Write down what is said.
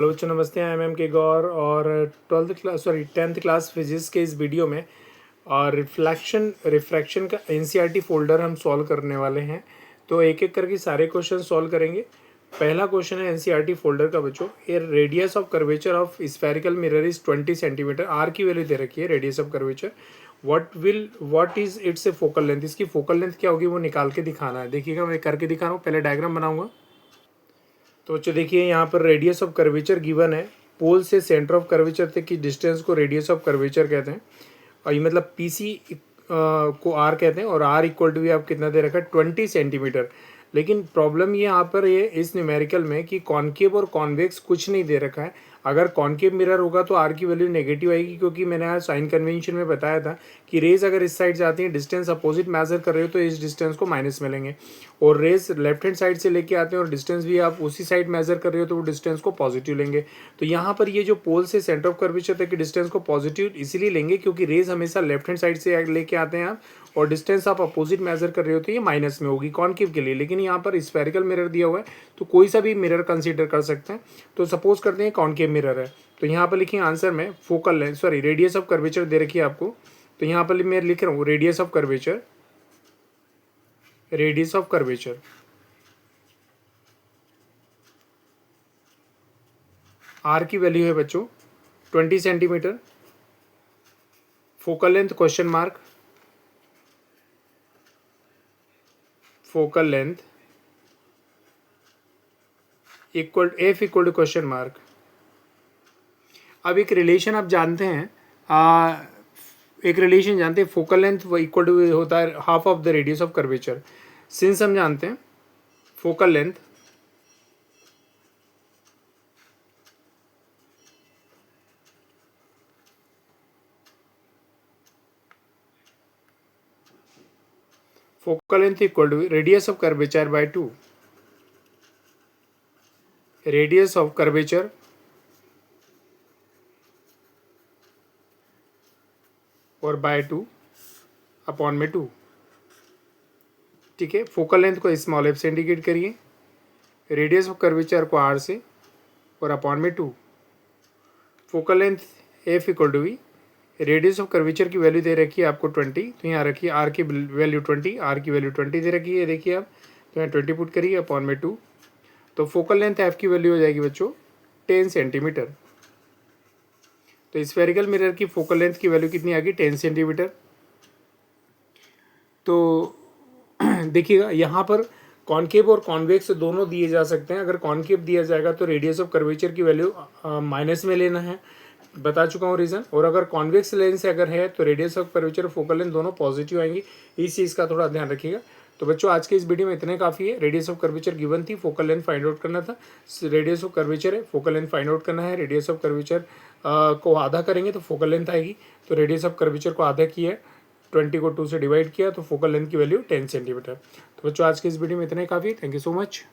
Hello बच्चों, नमस्ते। I am के गौर और 10th क्लास फिजिक्स के इस वीडियो में और रिफ्रैक्शन का एनसीईआरटी फोल्डर हम सॉल्व करने वाले हैं। तो एक एक करके सारे क्वेश्चन सॉल्व करेंगे। पहला क्वेश्चन है एनसीईआरटी फोल्डर का बच्चों। ए radius of curvature of spherical mirror is 20 centimetre. Are की वैल्यू दे रखी है, radius of curvature. What is it's a focal length. इसकी फोकल लेंथ क्या होगी वो निकाल के दिखाना है। देखिएगा, मैं करके दिखा रहा हूँ। पहले डायग्राम बनाऊंगा। तो बच्चों देखिए, यहाँ पर रेडियस ऑफ कर्वेचर गिवन है। पोल से सेंटर ऑफ कर्वेचर तक की डिस्टेंस को रेडियस ऑफ कर्वेचर कहते हैं। और ये मतलब पीसी को आर कहते हैं। और आर इक्वल टू भी आप कितना दे रखा है, 20 सेंटीमीटर। लेकिन प्रॉब्लम ये यहाँ पर ये इस न्यूमेरिकल में कि कॉन्केव और कॉन्वेक्स कुछ नहीं दे रखा है। अगर कॉन्केव मिरर होगा तो आर की वैल्यू नेगेटिव आएगी, क्योंकि मैंने आज साइन कन्वेंशन में बताया था कि रेज अगर इस साइड जाती हैं, डिस्टेंस अपोजिट मेजर कर रहे हो तो इस डिस्टेंस को माइनस में लेंगे। और रेज लेफ्ट हैंड साइड से लेके आते हैं और डिस्टेंस भी आप उसी साइड मेजर कर रहे हो तो वो डिस्टेंस को पॉजिटिव लेंगे। तो यहाँ पर ये जो पोल से सेंटर ऑफ कर्वेचर तक की डिस्टेंस को पॉजिटिव इसीलिए लेंगे क्योंकि रेज हमेशा लेफ्ट हैंड साइड से लेके आते हैं आप, और डिस्टेंस आप अपोजिट मेजर कर रहे हो तो ये माइनस में होगी कॉन्केव के लिए। लेकिन यहाँ पर स्फेरिकल मिरर दिया हुआ है तो कोई सा भी मिरर कंसीडर कर सकते हैं। तो सपोज करते हैं कॉन्केव मिरर है, तो यहाँ पर लिखिए आंसर में focal length radius of curvature दे रखी है आपको। तो यहाँ पर मैं लिख रहा हूँ radius of curvature, radius of curvature R की वैल्यू है बच्चों 20 centimetre. Focal length question mark, focal length equal F equal to question mark. अब एक रिलेशन आप जानते हैं, एक रिलेशन जानते हैं, फोकल लेंथ इक्वल टू होता है half of the radius of curvature. Since हम जानते हैं focal length equal to radius of curvature by 2, radius of curvature और बाय 2 अपॉन में 2। ठीक है, फोकल लेंथ को स्मॉल एफ से इंडिकेट करिए, रेडियस ऑफ कर्वेचर को आर से और अपॉन में 2। Focal length F equal to V, radius of curvature की वैल्यू दे रखी है आपको 20, तो यहाँ रखिए आर की वैल्यू 20, आर की वैल्यू 20 दे रखी है, देखिए आप। तो यहाँ 20 पुट करिए अपॉन में 2। तो फोकल लेंथ एफ की वैल्यू हो जाएगी बच्चों 10 सेंटीमीटर। तो स्फेरिकल मिरर की फोकल लेंथ की वैल्यू कितनी आ गई, 10 सेंटीमीटर। तो देखिएगा यहाँ पर कॉन्केव और कॉन्वेक्स दोनों दिए जा सकते हैं। अगर कॉन्केव दिया जाएगा तो रेडियस ऑफ कर्वेचर की वैल्यू माइनस में लेना है, बता चुका हूँ रीज़न। और अगर कॉन्वेक्स लेंस अगर है तो रेडियस ऑफ कर्वेचर और फोकल लेंथ दोनों पॉजिटिव आएंगी। इस चीज़ का थोड़ा ध्यान रखिएगा। तो बच्चों आज के इस वीडियो में इतने काफ़ी है। रेडियस ऑफ कर्वेचर गिवन थी, फोकल लेंथ फाइंड आउट करना था। रेडियस ऑफ कर्वेचर है, फोकल लेंथ फाइंड आउट करना है। रेडियस ऑफ कर्वेचर को आधा करेंगे तो फोकल लेंथ आएगी। तो रेडियस ऑफ कर्वेचर को आधा किया, 20 को 2 से डिवाइड किया, तो फोकल लेंथ की वैल्यू 10 सेंटीमीटर। तो बच्चों आज के इस वीडियो में इतने काफ़ी। Thank you so much.